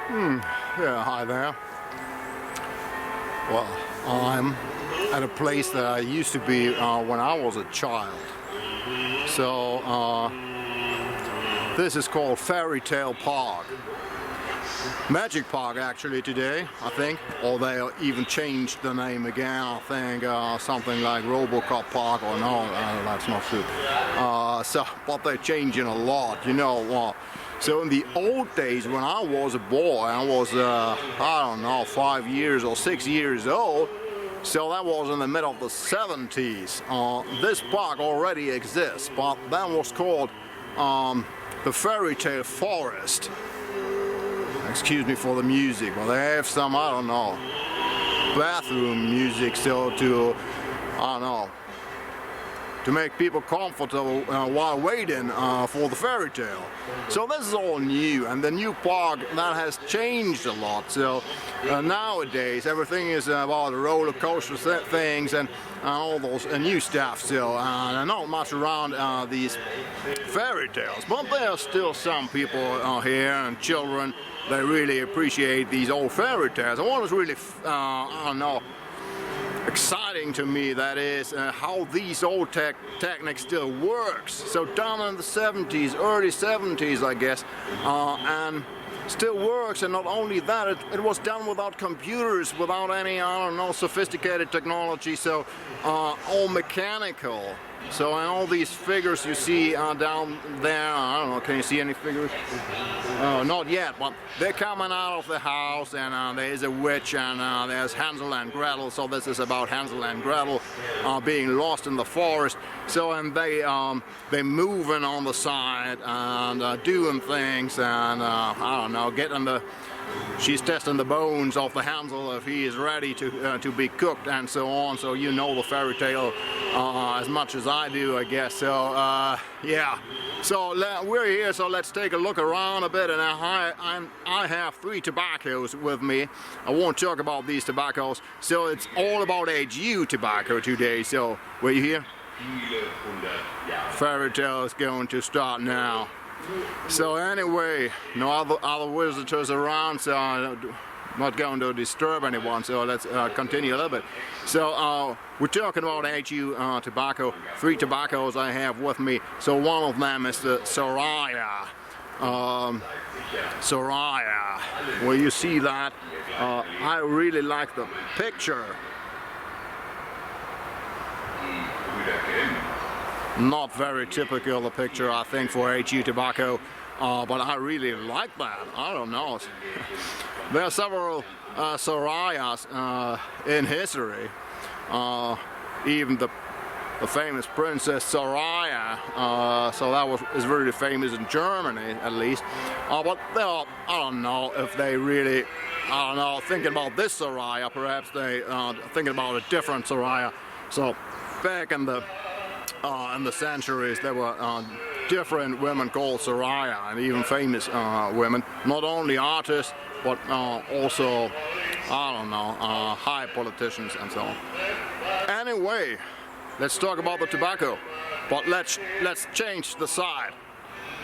Yeah, hi there. Well, I'm at a place that I used to be when I was a child. So, this is called Fairytale Park. Magic Park actually today, I think. Or they even changed the name again, I think. Something like Robocop Park, or no, that's not true. But they're changing a lot, you know. So in the old days when I was a boy, I was, I don't know, 5 years or 6 years old. So that was in the middle of the 70s. This park already exists, but that was called the Fairytale Forest. Excuse me for the music, but they have some, I don't know, bathroom music still to, I don't know, to make people comfortable while waiting for the fairy tale. So this is all new, and the new park that has changed a lot. So nowadays everything is about roller coaster things and all those new stuff. So not much around these fairy tales, but there are still some people here and children. They really appreciate these old fairy tales. And what is really, I don't know, exciting to me, that is how these old techniques still works. So down in the 70s, early 70s I guess, and still works. And not only that, it was done without computers, without any, I don't know, sophisticated technology, so all mechanical. So and all these figures you see down there, I don't know, can you see any figures? Not yet, but they're coming out of the house, and there is a witch, and there's Hansel and Gretel. So this is about Hansel and Gretel being lost in the forest. So and they're moving on the side and doing things, and I don't know, getting the. She's testing the bones of the Hansel if he is ready to be cooked and so on. So you know the fairy tale as much as I do, I guess. So yeah. So we're here. So let's take a look around a bit. And I have 3 tobaccos with me. I won't talk about these tobaccos. So it's all about HU tobacco today. So were you here? Fairy tale is going to start now. So anyway, no other visitors around, so I'm not going to disturb anyone, so let's continue a little bit. So we're talking about HU tobacco. 3 tobaccos I have with me. So one of them is the Soraya. Soraya. Well, you see that? I really like the picture. Not very typical, the picture, I think, for HU tobacco, but I really like that. I don't know. There are several Sorayas in history. Even the famous Princess Soraya, so that is really famous in Germany, at least. But they are, I don't know if they really, I don't know, thinking about this Soraya, perhaps they thinking about a different Soraya. So back in the centuries, there were different women called Soraya, and even famous women, not only artists, but also, I don't know, high politicians and so on. Anyway, let's talk about the tobacco, but let's change the side.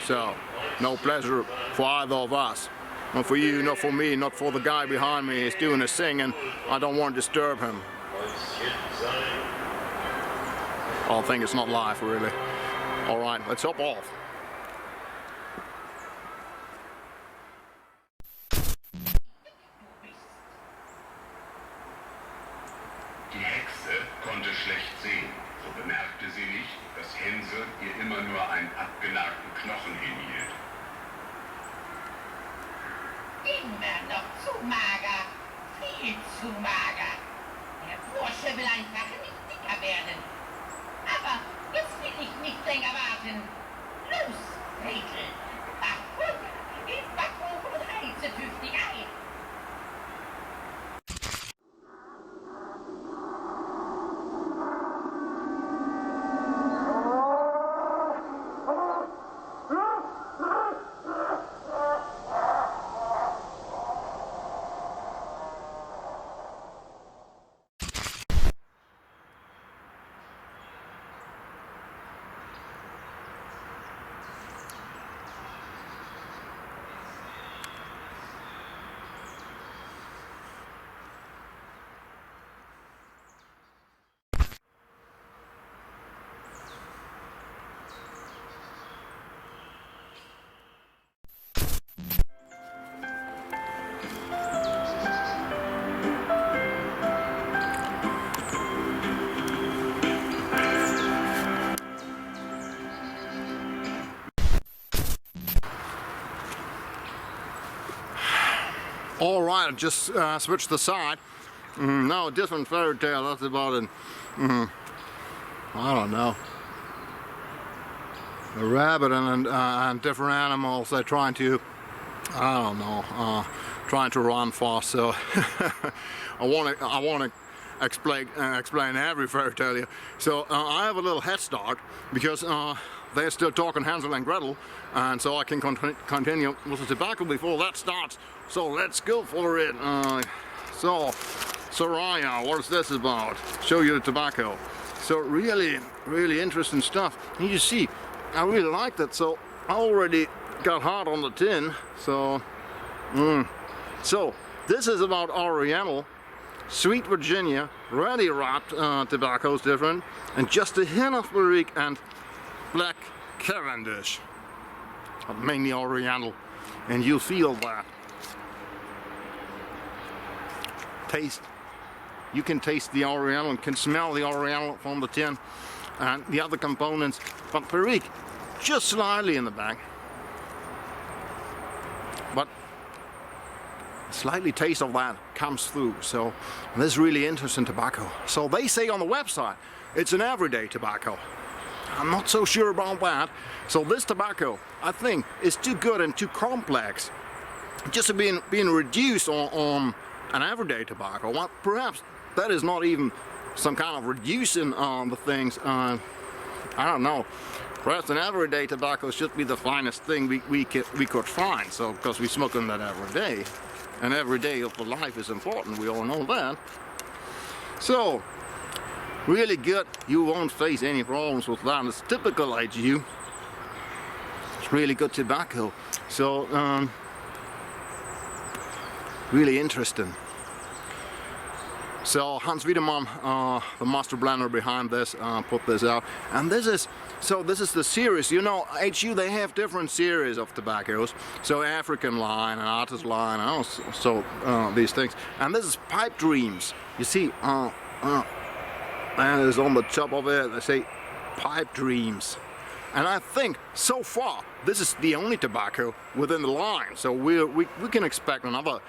So, no pleasure for either of us. Not for you, not for me, not for the guy behind me. He's doing his singing. I don't want to disturb him. I think it's not live, really. Alright, let's hop off. Die Hexe konnte schlecht sehen. So bemerkte sie nicht, dass Hänsel ihr immer nur einen abgenagten Knochen hinhielt. Immer noch zu mager. Viel zu mager. Der Bursche will einfach nicht dicker werden. Aber jetzt will ich nicht länger warten. Los, Gretel, Backpulver, in Backofen und heize tüchtig ein. All right, I just switched the side. Now a different fairy tale. That's about an, I don't know, a rabbit and different animals. They're trying to, I don't know, trying to run fast. So I want to explain every fairy tale here. So I have a little head start because they're still talking Hansel and Gretel, and so I can continue with the tobacco before that starts. So let's go for it. So Soraya, what is this about? Show you the tobacco. So really interesting stuff. And you see, I really like that. So I already got hard on the tin. So so this is about Oriental, Sweet Virginia, ready wrapped tobacco is different, and just a hint of Barrique and Black Cavendish, mainly Oriental, and you feel that. Taste. You can taste the Oriental and can smell the Oriental from the tin and the other components, but Barrique just slightly in the back. But slightly taste of that comes through. So this is really interesting tobacco. So they say on the website it's an everyday tobacco. I'm not so sure about that. So this tobacco, I think, is too good and too complex just to being reduced on an everyday tobacco. Well, perhaps that is not even some kind of reducing the things. I don't know. Perhaps an everyday tobacco should be the finest thing we could find. So because we smoke on that every day, and every day of the life is important. We all know that. So really good. You won't face any problems with that. It's typical IGU. It's really good tobacco. So really interesting. So Hans Wiedemann, the master blender behind this, put this out, and this is the series. You know, HU, they have different series of tobaccos. So African line and artist line, and also these things. And this is Pipe Dreams. You see, and it's on the top of it. They say Pipe Dreams. And I think so far this is the only tobacco within the line. So we can expect another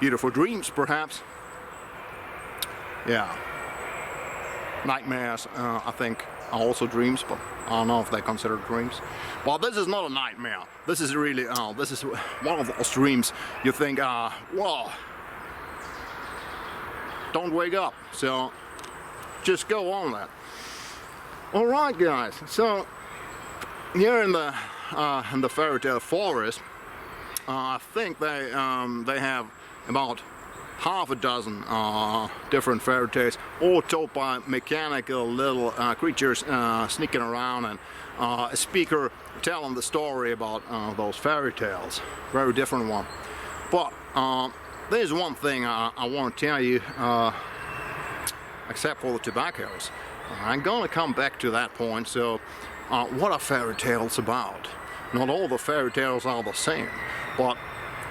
beautiful dreams, perhaps. Yeah. Nightmares, I think, are also dreams, but I don't know if they're considered dreams. Well, this is not a nightmare. This is really, this is one of those dreams you think, whoa, don't wake up. So just go on that. All right, guys. So here in the Fairytale Forest, I think they have about half a dozen different fairy tales, all told by mechanical little creatures sneaking around, and a speaker telling the story about those fairy tales. Very different one. But there's one thing I want to tell you, except for the tobaccos. I'm going to come back to that point. So what are fairy tales about? Not all the fairy tales are the same, but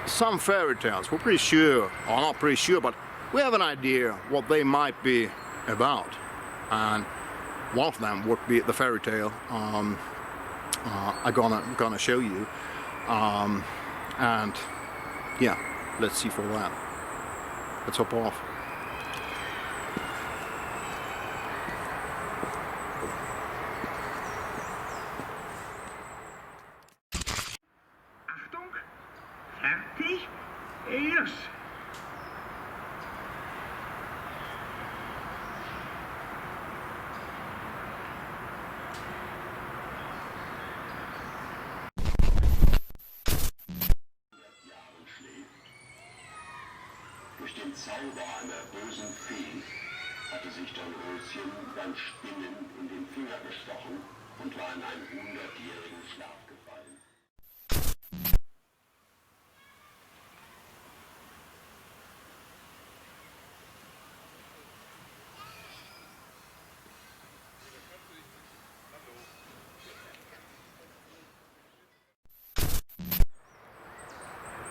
some fairy tales, we're pretty sure, or not pretty sure, but we have an idea what they might be about. And one of them would be the fairy tale I'm gonna show you. And yeah, let's see for that. Let's hop off. Fertig? Los! Durch den Zauber einer bösen Fee hatte sich Dornröschen beim Spinnen in den Finger gestochen und war in einen 100-jährigen Schlaf gefallen.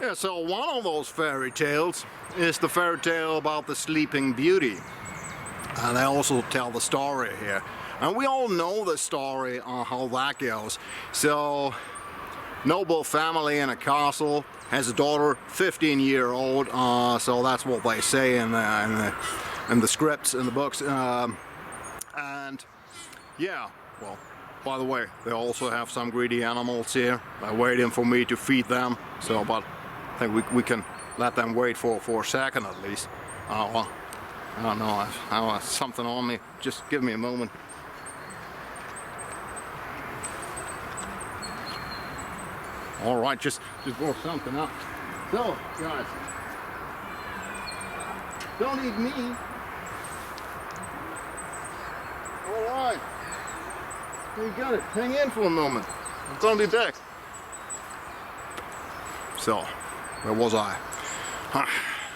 Yeah, so one of those fairy tales is the fairy tale about the Sleeping Beauty. And they also tell the story here. And we all know the story on how that goes. So noble family in a castle has a daughter, 15-year-old. So that's what they say in the scripts, in the books. And yeah, well, by the way, they also have some greedy animals here. They're waiting for me to feed them. So, but I think we can let them wait for a second at least. Well, I don't know. I have something on me. Just give me a moment. All right, just brought something up. So, guys, don't eat me. All right, you got it. Hang in for a moment. It's on the deck. So, where was I?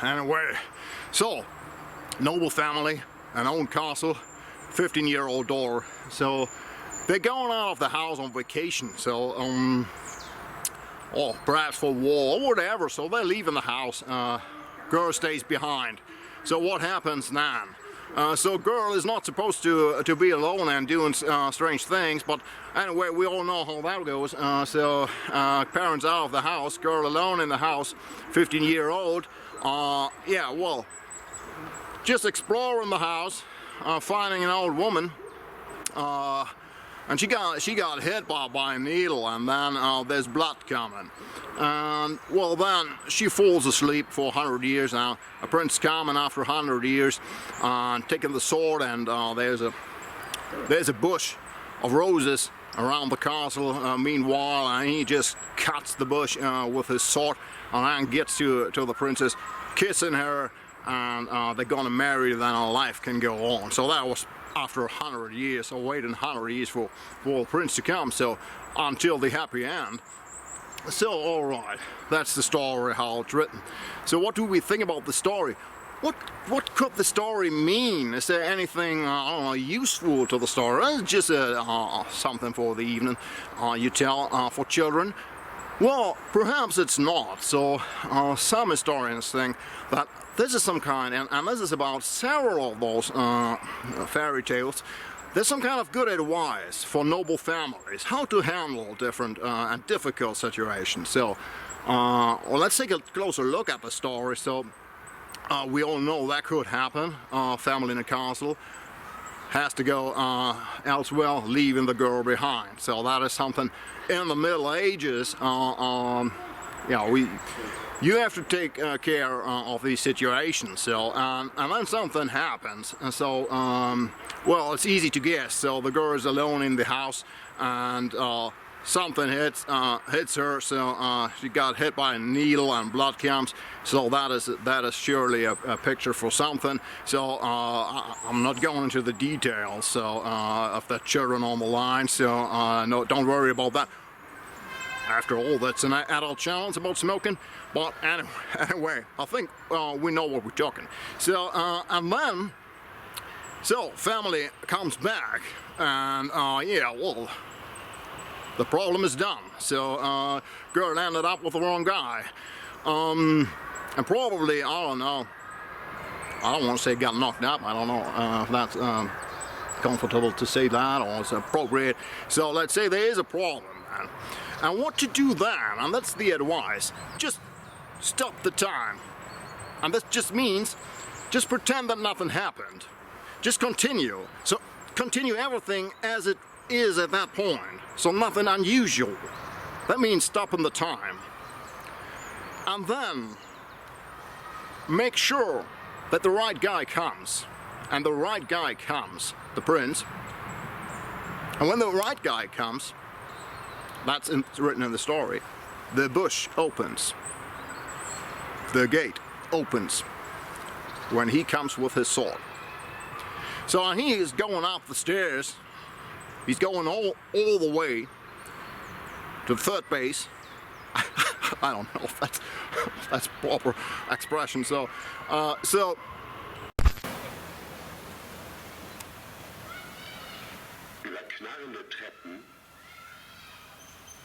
Anyway, so noble family, an own castle, 15-year-old daughter. So they're going out of the house on vacation. So or perhaps for war or whatever. So they're leaving the house. Girl stays behind. So what happens now? So girl is not supposed to be alone and doing strange things, but anyway, we all know how that goes. So parents out of the house, girl alone in the house, 15-year-old. Yeah, well, just exploring the house, finding an old woman, and she got hit by a needle, and then there's blood coming. And well, then she falls asleep for 100 years now. A prince coming after 100 years, taking the sword, and there's a bush of roses around the castle. Meanwhile, and he just cuts the bush with his sword, and then gets to the princess, kissing her, and they're gonna marry. Then our life can go on. So that was after 100 years, so waiting 100 years for the prince to come. So until the happy end. So alright, that's the story, how it's written. So what do we think about the story? What could the story mean? Is there anything I don't know, useful to the story? It's just something for the evening you tell for children. Well, perhaps it's not. So some historians think that this is some kind, and this is about several of those fairy tales. There's some kind of good advice for noble families, how to handle different and difficult situations. So, well, let's take a closer look at the story. So, we all know that could happen. Family in a castle has to go elsewhere, leaving the girl behind. So that is something in the Middle Ages. You have to take care of these situations. So, and then something happens. And so, well, it's easy to guess. So the girl is alone in the house, and something hits her. So she got hit by a needle, and blood comes. So that is surely a picture for something. So I'm not going into the details. So of the children on the line. So no, don't worry about that. After all, that's an adult channel. It's about smoking. But anyway, I think we know what we're talking. So and then, so family comes back, and yeah, well, the problem is done. So girl ended up with the wrong guy, and probably, I don't know. I don't want to say got knocked up. I don't know if that's comfortable to say that or it's appropriate. So let's say there is a problem, man. And what to do then, and that's the advice, just stop the time. And that just means, just pretend that nothing happened. Just continue. So continue everything as it is at that point. So nothing unusual. That means stopping the time. And then, make sure that the right guy comes. And the right guy comes, the prince. And when the right guy comes, that's written in the story, the bush opens. The gate opens when he comes with his sword. So he is going up the stairs. He's going all the way to third base. I don't know if that's proper expression. So über knarrende Treppen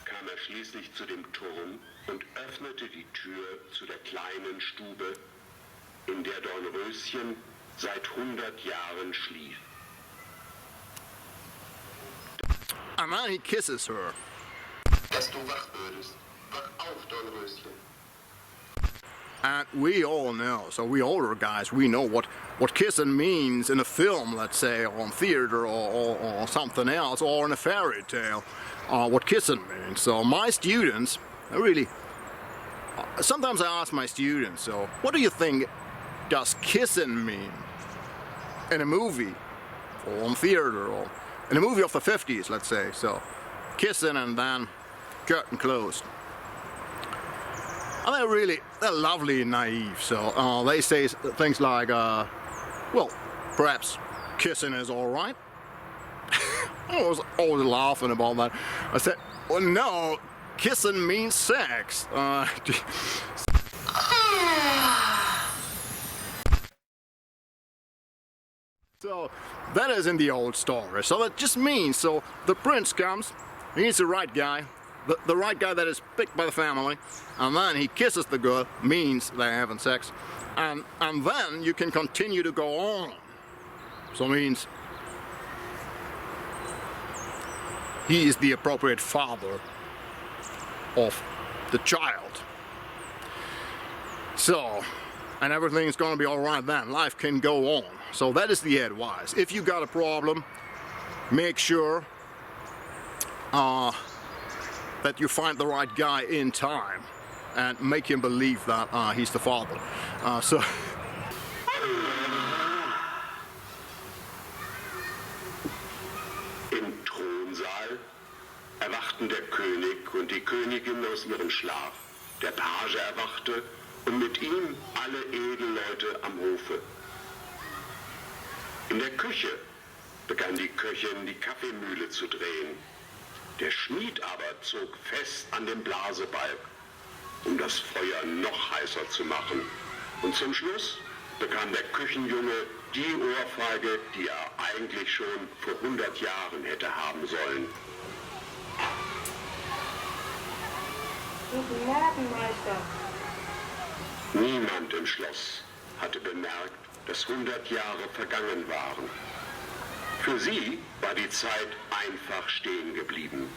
kam schließlich zu dem Turm und öffnete die Tür zu der kleinen Stube, in der Dornröschen seit 100 Jahren schlief. And then he kisses her. dass du wach würdest. Wach auf, Dornröschen. And we all know, so we older guys, we know what kissing means in a film, let's say, or in theater, or something else, or in a fairy tale, what kissing means. So my students, I really, sometimes I ask my students, so what do you think does kissing mean in a movie, or in theater, or in a movie of the 50s, let's say, so kissing and then curtain closed. And they're lovely and naive, so they say things like, well, perhaps kissing is alright. I was always laughing about that. I said, well, no, kissing means sex. So that is in the old story. So that just means, so the prince comes, he's the right guy. The right guy that is picked by the family, and then he kisses the girl, means they're having sex, and then you can continue to go on. So it means he is the appropriate father of the child. So, and everything is going to be alright then, life can go on. So that is the advice. If you got a problem, make sure that you find the right guy in time and make him believe that he's the father. Im Thronsaal erwachten der König und die Königin aus ihrem Schlaf. Der Page erwachte und mit ihm alle Edelleute am Hofe. In der Küche begann die Köchin die Kaffeemühle zu drehen. Der Schmied aber zog fest an dem Blasebalg, um das Feuer noch heißer zu machen. Und zum Schluss bekam der Küchenjunge die Ohrfeige, die er eigentlich schon vor 100 Jahren hätte haben sollen. Guten Morgen, Meister. Niemand im Schloss hatte bemerkt, dass 100 Jahre vergangen waren. Für sie war die Zeit einfach stehen geblieben.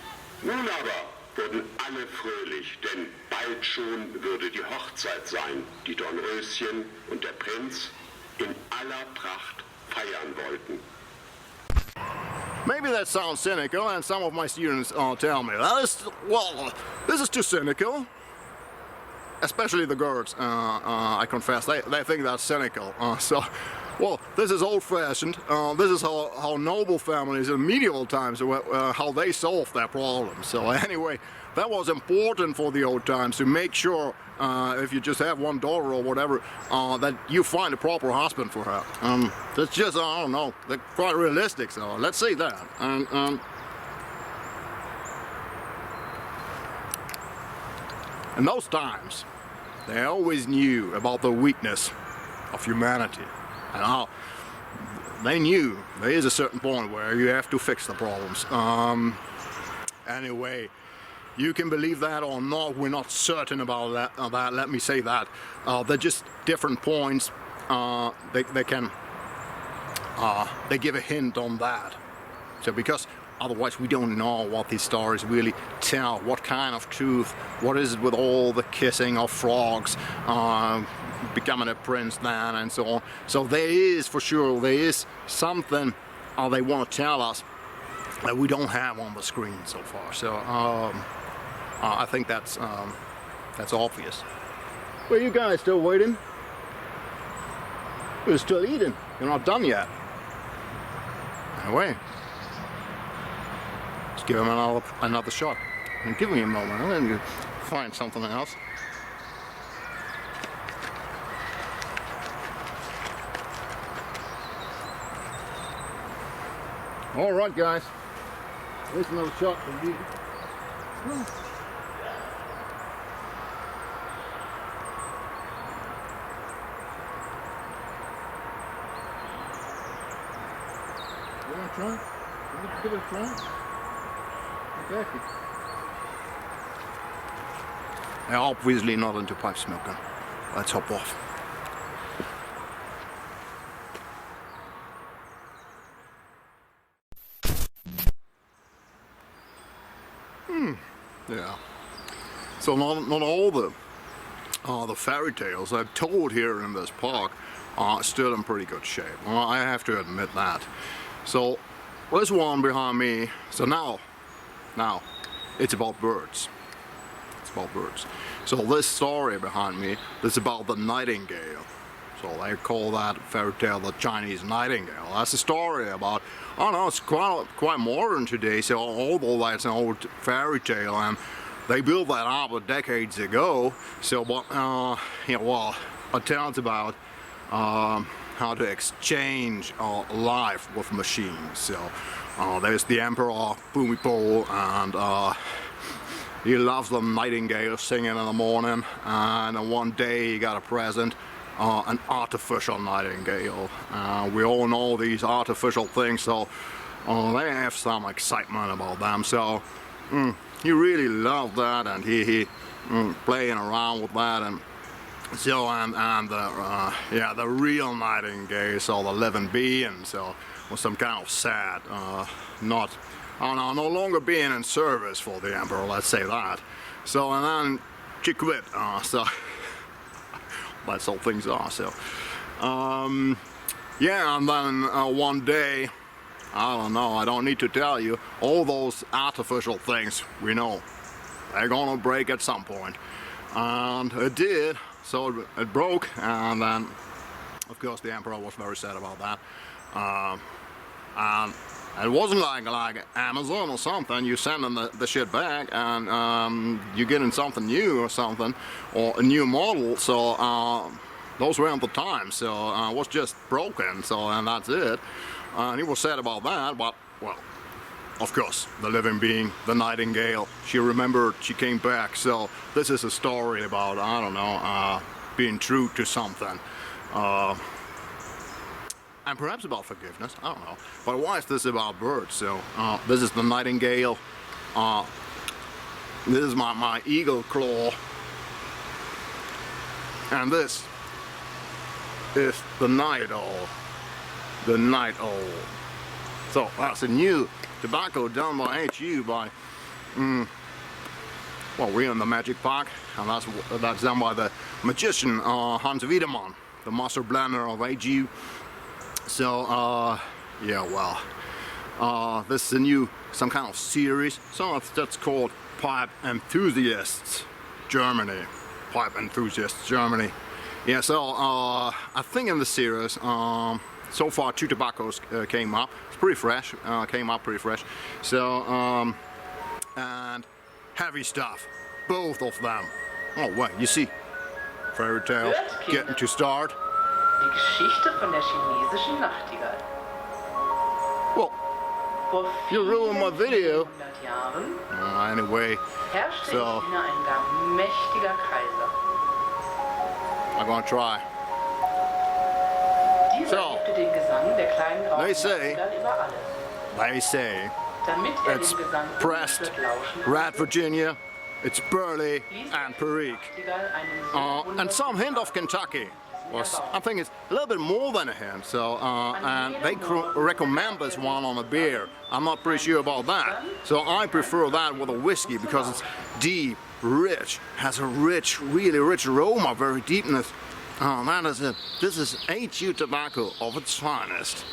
Nun aber wurden alle fröhlich, denn bald schon würde die Hochzeit sein, die Dornröschen und der Prinz in aller Pracht feiern wollten. Maybe that sounds cynical, and some of my students tell me, well, this is too cynical. Especially the girls, I confess, they think that's cynical. Well, this is old-fashioned. This is how noble families in medieval times, how they solved their problems. So anyway, that was important for the old times, to make sure, if you just have one daughter or whatever, that you find a proper husband for her. That's just, I don't know, they're quite realistic, so let's say that. In those times, they always knew about the weakness of humanity. And how they knew there is a certain point where you have to fix the problems. Anyway, you can believe that or not, we're not certain about that, let me say that. They're just different points, they give a hint on that. So because otherwise we don't know what these stories really tell, what kind of truth, what is it with all the kissing of frogs, becoming a prince then and so on. So there is, for sure, there is something they want to tell us that we don't have on the screen so far. So I think that's obvious. Well, you guys still waiting? You're still eating. You're not done yet. Anyway, let's give him another shot. And give me a moment. I'm going to find something else. All right, guys. Here's another shot for you. You want to try? You want to give it a try? Exactly. They're obviously not into pipe smoking. Let's hop off. Yeah. So not all the fairy tales I've told here in this park are still in pretty good shape. Well, I have to admit that. So this one behind me. So now it's about birds. It's about birds. So this story behind me is about the Nightingale. So they call that fairy tale the Chinese Nightingale. That's a story about, I don't know, it's quite modern today, so although that's an old fairy tale and they built that up decades ago, so but well, it tells about how to exchange life with machines. So there's the Emperor Bhumibol, and he loves the nightingale singing in the morning, and one day he got a present, an artificial nightingale. We all know these artificial things, so they have some excitement about them. So he really loved that, and he playing around with that, and so and the real nightingale, so the living being, so was some kind of sad, no longer being in service for the emperor, let's say that. So and then she quit. So that's how things are. So yeah, and then one day, I don't know, I don't need to tell you, all those artificial things we know, they're gonna break at some point. And it did, so it broke, and then of course the emperor was very sad about that. And it wasn't like Amazon or something, you send them the shit back and you get in something new or something, or a new model, so those weren't the times, so it was just broken, so and that's it. And he was sad about that, but well, of course, the living being, the Nightingale, she remembered, she came back, so this is a story about, I don't know, being true to something. And perhaps about forgiveness, I don't know. But why is this about birds? So this is the Nightingale. This is my eagle claw. And this is the night owl. The night owl. So that's a new tobacco done by HU by, well, we're in the Magic Park, and that's done by the magician Hans Wiedemann, the master blender of HU. So yeah, well, this is a new, some kind of series, so that's called Pipe Enthusiasts Germany. Pipe Enthusiasts Germany. Yeah, so I think in the series, so far 2 tobaccos came up. It's pretty fresh, came up pretty fresh. So, and heavy stuff, both of them. Oh wait, you see, Fairytale getting to start. Die Geschichte von der chinesischen Nachtigall. Well, Vor you ruined my video. 400 Jahren Anyway, herrschte so in China ein gar mächtiger Kaiser. I'm gonna try. Dieser So, liebte den Gesang der kleinen grauen they say- Nachtigall über alles. They say Damit it's dem Gesang pressed unberührt lauschen red konnte, Virginia, it's Burley ließ and die Perique. Nachtigall einen so And some hint of Kentucky. Was, I think it's a little bit more than a hint, so and they recommend this one on a beer. I'm not pretty sure about that, so I prefer that with a whiskey because it's deep, rich, has a rich, really rich aroma, very deepness. That is it. This is HU tobacco of its finest.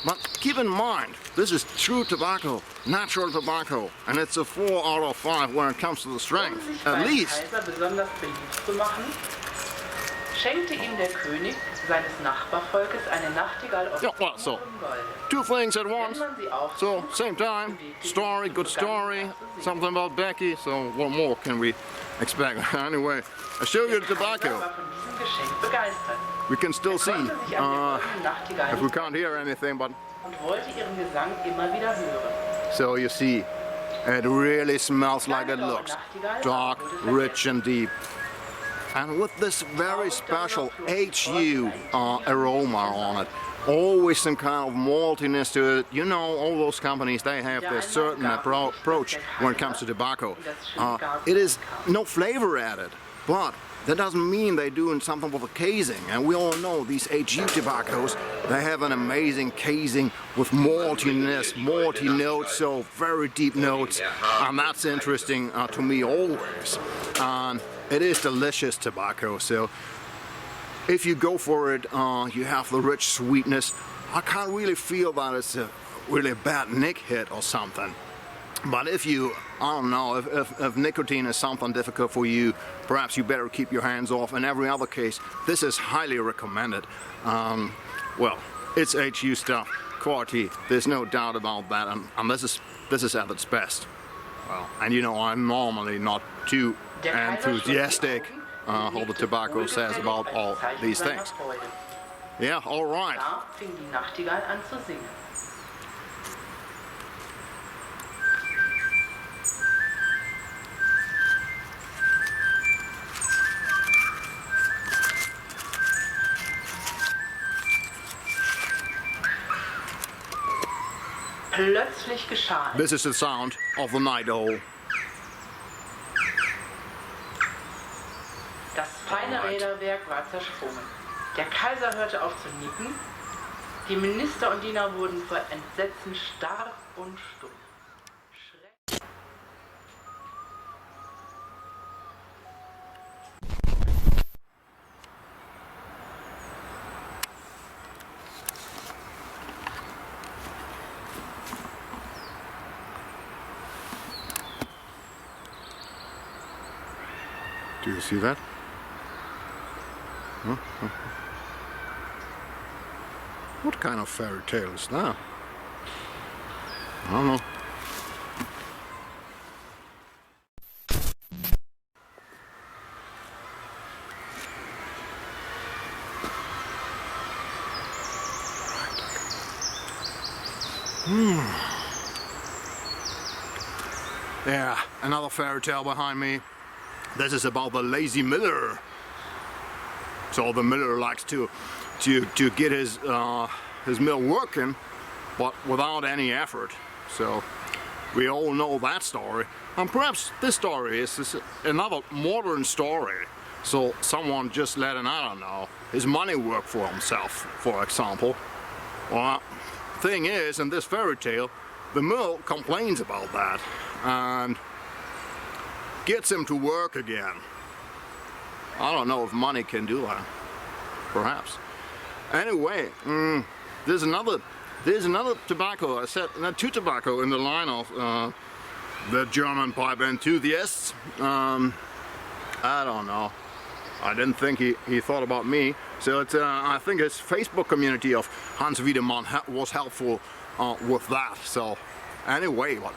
But keep in mind, this is true tobacco, natural tobacco, and it's a 4 out of 5 when it comes to the strength, Um sich at beim least. Kaiser besonders beliebt zu machen, schenkte ihm der König seines Nachbarvolkes eine Nachtigall aus Ja, well, so. purem Golde. 2 things at Wenn once. man sie auch So, same time, story, good story, something about Becky, so what more can we expect? Anyway, I show you the Kaiser tobacco. war von diesem Geschenk begeistert. We can still see, Konnte sich an der goldenen Nachtigall if we nicht can't hear anything, but und wollte ihren Gesang immer wieder hören. so you see, it really smells like it looks. Dark, rich and deep. And with this very special HU aroma on it. Always some kind of maltiness to it. You know, all those companies, they have their certain approach when it comes to tobacco. It is no flavor added. but that doesn't mean they're doing something with the casing. And we all know these HU tobaccos, they have an amazing casing with maltiness, malty notes, so very deep notes, and that's interesting to me always. And it is delicious tobacco, so if you go for it, you have the rich sweetness. I can't really feel that it's a really bad nick hit or something. But if you, I don't know, if nicotine is something difficult for you, perhaps you better keep your hands off. In every other case, this is highly recommended. Well, it's HU stuff, quality, there's no doubt about that, and this is at its best. Well, and you know, I'm normally not too enthusiastic how the tobacco says about all these things. Yeah, all right. Da fing die Nachtigall an zu singen. Plötzlich geschah es. This is the sound of the night owl. Das feine Räderwerk war zersprungen. Der Kaiser hörte auf zu nicken. Die Minister und Diener wurden vor Entsetzen starr und stumm. Do you see that? Huh? What kind of fairy tale is that? I don't know. Yeah, another fairy tale behind me. This is about the lazy miller. So the miller likes to get his mill working, but without any effort. So we all know that story. And perhaps this story is another modern story. So someone just letting, I don't know, his money work for himself, for example. Well, thing is, in this fairy tale, the mill complains about that and gets him to work again. I don't know if money can do that. Perhaps. Anyway, there's another tobacco. I said two tobacco in the line of the German pipe enthusiasts. I don't know. I didn't think he thought about me. So it's, I think his Facebook community of Hans Wiedemann was helpful with that. So anyway, but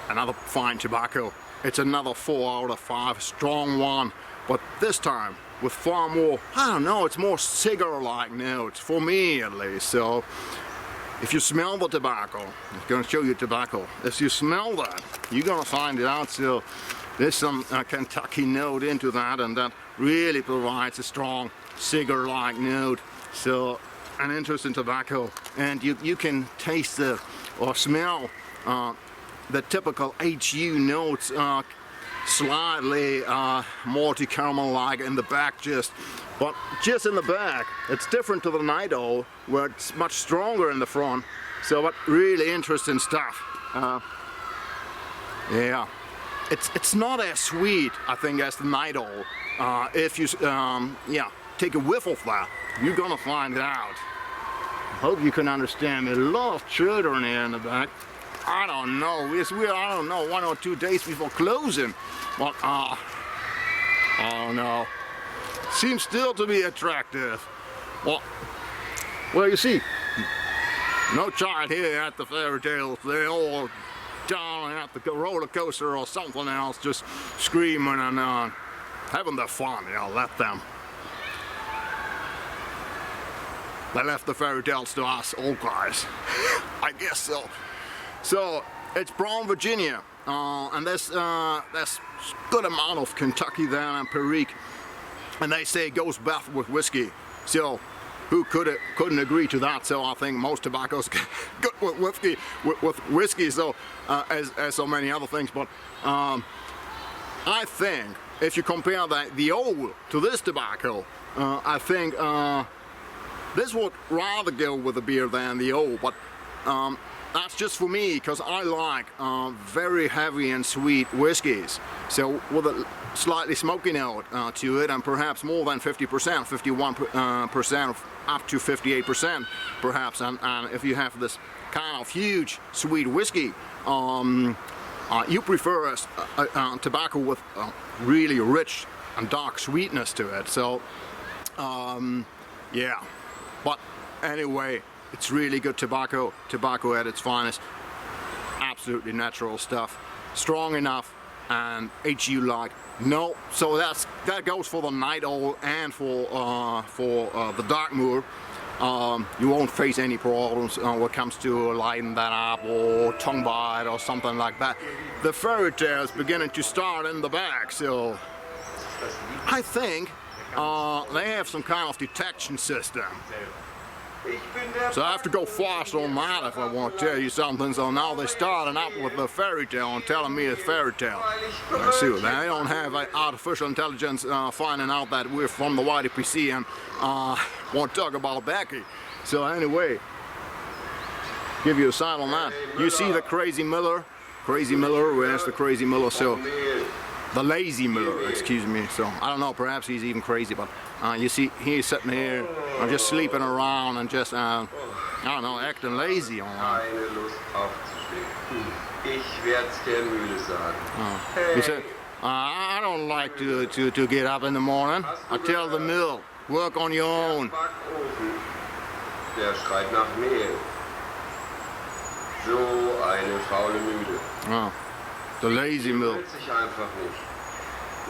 another fine tobacco. It's another 4 out of 5, strong one, but this time with far more, I don't know, it's more cigar-like notes, for me at least. So if you smell the tobacco, I'm going to show you tobacco. If you smell that, you're going to find it out. So there's some Kentucky note into that, and that really provides a strong cigar-like note. So an interesting tobacco, and you can taste or smell the typical HU notes, slightly malty caramel-like in the back, but just in the back. It's different to the Night Owl, where it's much stronger in the front. So, but really interesting stuff. Yeah, it's not as sweet, I think, as the Night Owl. If you take a whiff of that, you're gonna find it out. I hope you can understand me. A lot of children here in the back. I don't know. I don't know, 1 or 2 days before closing, but I don't know. Seems still to be attractive. Well, you see, no child here at the fairy tales. They all down at the roller coaster or something else, just screaming and having their fun. Let them. They left the fairy tales to us old guys. I guess so. So it's Brown, Virginia, and there's good amount of Kentucky there and Perique, and they say it goes best with whiskey. So who couldn't agree to that? So I think most tobaccos good with whiskey. So as so many other things, but I think if you compare the old to this tobacco, I think this would rather go with the beer than the old, but that's just for me, because I like very heavy and sweet whiskies. So with a slightly smoky note to it, and perhaps more than 50%, 51%, up to 58% perhaps. And if you have this kind of huge sweet whiskey, you prefer a tobacco with really rich and dark sweetness to it. So yeah, but anyway, it's really good tobacco at its finest. Absolutely natural stuff, strong enough, and HU like. No, so that goes for the Night Owl and for the Dark Moor. You won't face any problems when it comes to lighting that up or tongue bite or something like that. The Fairytale is beginning to start in the back, so I think they have some kind of detection system. So I have to go fast on that if I want to tell you something. So now they're starting up with the Fairytale and telling me it's Fairytale. I see what they don't have artificial intelligence finding out that we're from the YDPC and want to talk about Becky. So anyway, give you a sign on that. You see the Crazy Miller? Crazy Miller, where's the Crazy Miller? So the Lazy Miller, excuse me. So I don't know, perhaps he's even crazy, but you see he's sitting here just sleeping around and just I don't know, acting lazy on that. He said, I don't like to get up in the morning. I tell the mill, work on your own. Der schreit nach Mehl. So eine faule Mühle. Oh, the Lazy Mill. Fühlt sich einfach nicht.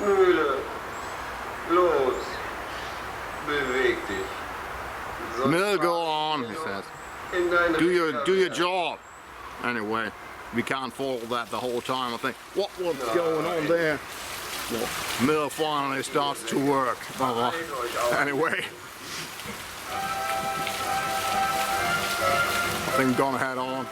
Mühle, los, beweg dich. Sonst Mill, go on, he says. in dein Do your Regal. job. Anyway, we can't follow that the whole time. I think, what's going on there? Well, Mill finally starts to work. Anyway, I think I'm gonna head on.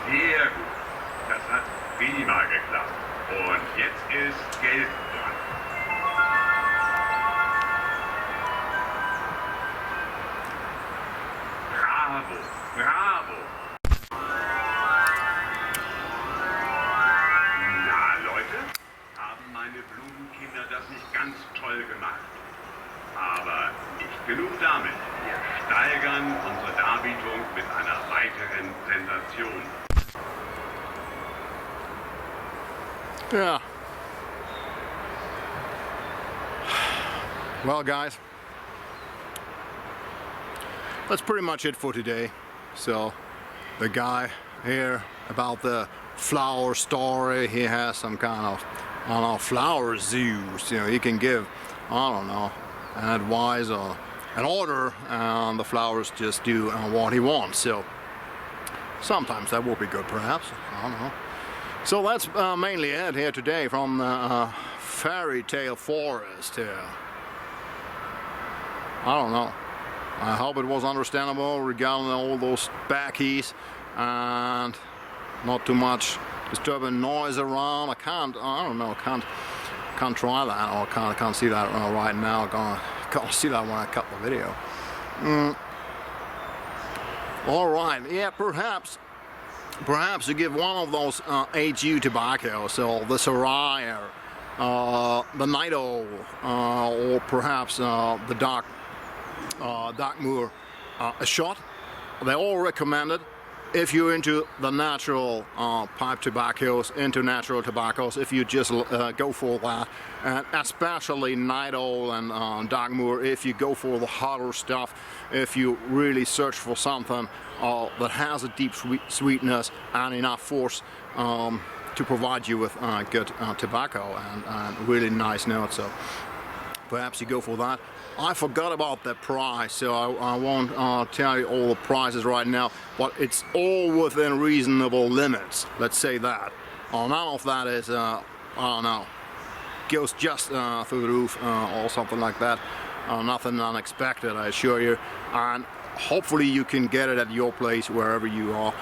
Sehr gut. Das hat prima geklappt. Und jetzt ist Gelb dran. Bravo, bravo. Na, Leute, haben meine Blumenkinder das nicht ganz toll gemacht? Aber nicht genug damit. Wir steigern unsere Darbietung mit einer weiteren Sensation. Yeah. Well, guys, that's pretty much it for today. So, the guy here about the flower story, he has some kind of, I don't know, flower zoos. You know, he can give, I don't know, an advice or an order, and the flowers just do what he wants. So, sometimes that will be good, perhaps. I don't know. So that's mainly it here today from Fairytale Forest here. I don't know. I hope it was understandable regarding all those backies and not too much disturbing noise around. I don't know, can't try that, or can't see that right now. Can't see that when I cut the video. All right, yeah, perhaps you give one of those HU tobaccos, so the Soraya, the Night Owl, or perhaps the Dark Moor a shot. They all recommend it if you're into the natural pipe tobaccos, into natural tobaccos, if you just go for that, and especially Night Owl and Dark Moor, if you go for the hotter stuff, if you really search for something that has a deep sweetness and enough force to provide you with good tobacco and really nice notes. So perhaps you go for that. I forgot about the price, so I won't tell you all the prices right now, but it's all within reasonable limits, let's say that. None of that is, I don't know, goes just through the roof or something like that. Nothing unexpected, I assure you. And hopefully you can get it at your place wherever you are.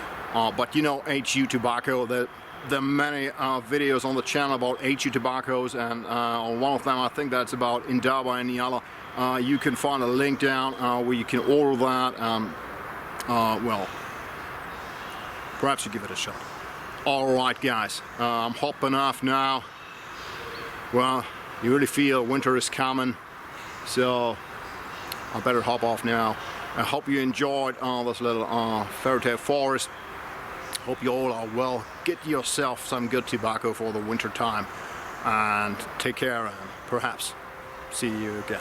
But you know, HU tobacco, there are many videos on the channel about HU tobaccos, and on one of them I think that's about Indaba and Niala. You can find a link down where you can order that. Well, perhaps you give it a shot. Alright guys, I'm hopping off now. Well, you really feel winter is coming, so I better hop off now. I hope you enjoyed this little Fairytale Forest. Hope you all are well. Get yourself some good tobacco for the winter time, and take care, and perhaps see you again.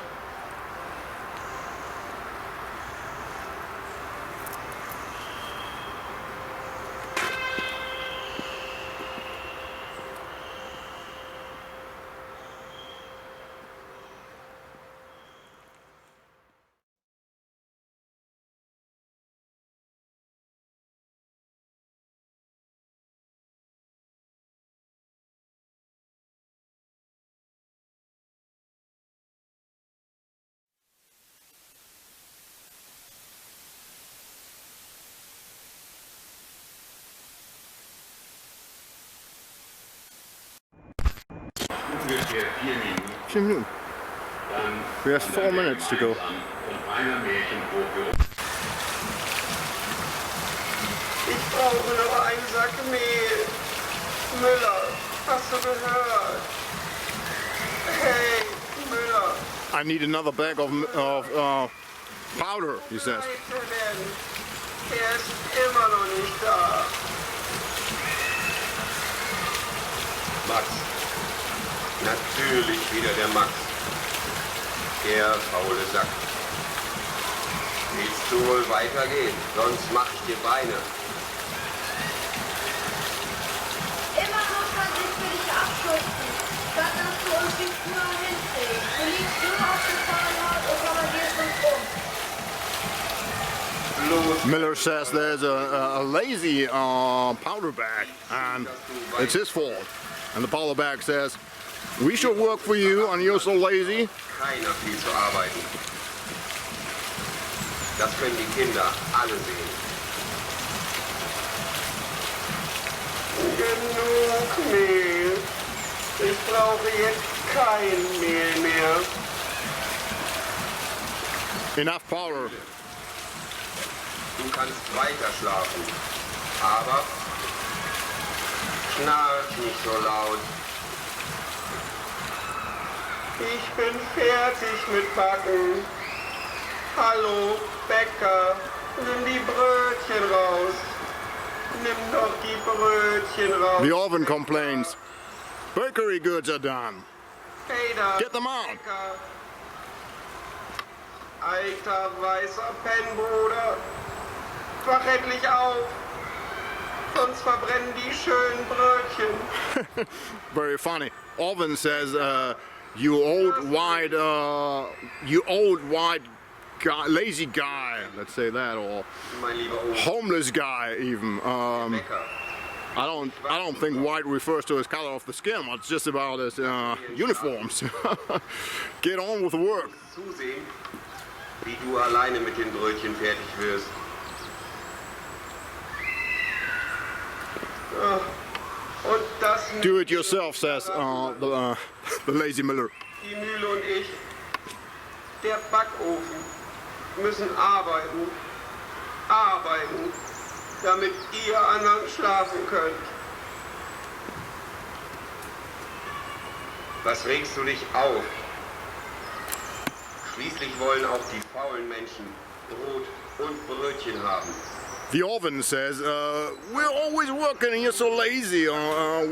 Ungefähr 4 Minuten. 4 Minuten. Dann We have 4 minutes to go. und einer Märchengruppe. Ich brauche noch einen Sack Mehl. Müller, hast du gehört? Hey, Müller. I need another bag of powder, he says. Wo ist er denn? Er ist immer noch nicht da. Max. Natürlich wieder der Max. Der faule Sack. Willst du wohl weitergehen? Sonst mach ich dir Beine. Immer muss man sich für dich abschützen, statt dass du uns wie früher hinkriegst. Du liegst nur auf dem Fahrrad und kommandierst uns um. Miller says there's a lazy powder bag, and it's his fault. And the powder bag says, we should work for you and you're so lazy. Keiner viel zu arbeiten. Das können die Kinder alle sehen. Genug Mehl. Ich brauche jetzt kein Mehl mehr. Enough powder. Du kannst weiter schlafen. Aber schnarch nicht so laut. Ich bin fertig mit Backen. Hallo, Bäcker, nimm die Brötchen raus. Nimm doch die Brötchen raus. The oven complains. Bakery goods are done. Hey da, Get them out. Bäcker. Alter weißer Pennbruder. Wach endlich auf. Sonst verbrennen die schönen Brötchen. Very funny. Oven says, you old white guy, lazy guy, let's say that, or Mein lieber Opa, homeless guy even. Bäcker. I don't think white refers to his color of the skin. It's just about his uniforms. Get on with the work. Zusehen, wie du alleine mit den Brötchen fertig wirst. Und das Do it yourself, says the lazy Miller. die Mühle und ich, der Backofen, müssen arbeiten, damit ihr anderen schlafen könnt. Was regst du dich auf? Schließlich wollen auch die faulen Menschen Brot und Brötchen haben. The oven says, we're always working and you're so lazy. I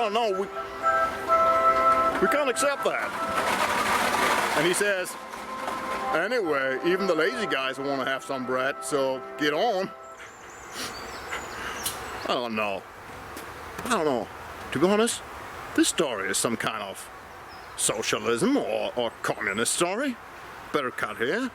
don't know, we can't accept that. And he says, anyway, even the lazy guys want to have some bread, so get on. I don't know. To be honest, this story is some kind of socialism or communist story. Better cut here.